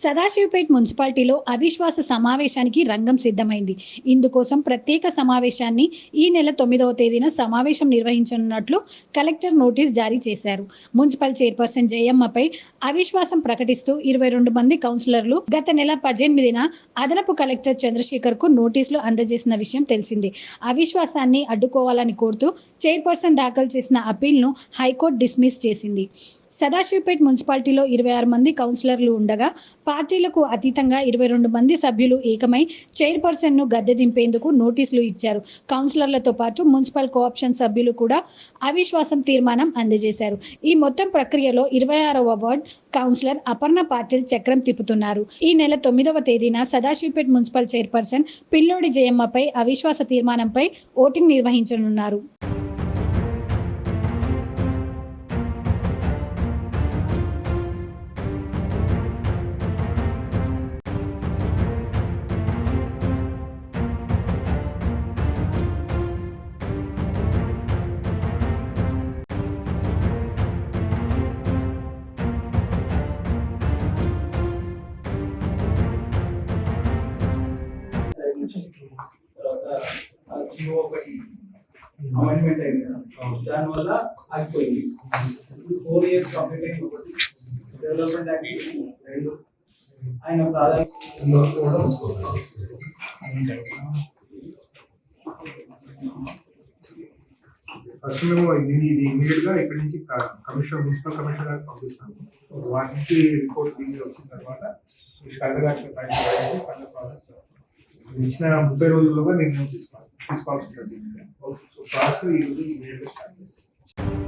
సదాశివపేట్ మున్సిపాలిటీలో అవిశ్వాస సమావేశానికి రంగం సిద్ధమైంది. ఇందుకోసం ప్రత్యేక సమావేశాన్ని ఈ నెల 9వ తేదీన సమావేశం నిర్వహించనున్నట్లు కలెక్టర్ నోటీస్ జారీ చేశారు. మున్సిపల్ చైర్పర్సన్ జయమ్మపై అవిశ్వాసం ప్రకటిస్తూ 22 మంది కౌన్సిలర్లు గత నెల 18న అదనపు కలెక్టర్ చంద్రశేఖర్కు నోటీసులు అందజేసిన విషయం తెలిసిందే. అవిశ్వాసాన్ని అడ్డుకోవాలని కోరుతూ చైర్పర్సన్ దాఖలు చేసిన అప్పీల్ను హైకోర్టు డిస్మిస్ చేసింది. సదాశివపేట్ మున్సిపాలిటీలో 26 మంది కౌన్సిలర్లు ఉండగా పార్టీలకు అతీతంగా 22 మంది సభ్యులు ఏకమై చైర్పర్సన్ను గద్దె దింపేందుకు నోటీసులు ఇచ్చారు. కౌన్సిలర్లతో పాటు మున్సిపల్ కోఆప్షన్ సభ్యులు కూడా అవిశ్వాసం తీర్మానం అందజేశారు. ఈ మొత్తం ప్రక్రియలో 26వ వార్డ్ కౌన్సిలర్ అపర్ణ పాటిల్ చక్రం తిప్పుతున్నారు. ఈ నెల 9వ తేదీన సదాశివపేట్ మున్సిపల్ చైర్పర్సన్ పిల్లోడి జయమ్మపై అవిశ్వాస తీర్మానంపై ఓటింగ్ నిర్వహించనున్నారు. అమెండ్మెంట్ అయింది కదా, దానివల్ల ఆగిపోయింది. ఇప్పుడు 4 years కంప్లీట్ అయింది. ఒకటి డెవలప్మెంట్ యాక్టివిటీ, 2 ఆయన ఫస్ట్ మేము ఇది ఇమీడియట్ గా ఇక్కడ నుంచి కమిషనర్ మున్సిపల్ కమిషనర్ గారికి పంపిస్తాము. వాటికి రిపోర్ట్ దీనికి వచ్చిన తర్వాత కలెక్టర్ గారికి ప్రాసెస్ చేస్తాం. ఇచ్చిన 30 రోజుల్లోగా నిర్ణయం తీసుకోవాల్సి ఉంటుంది. సో ప్రాసెస్ ఈ రోజు ఇమీడియట్ గా స్టార్ట్ చేస్తాం.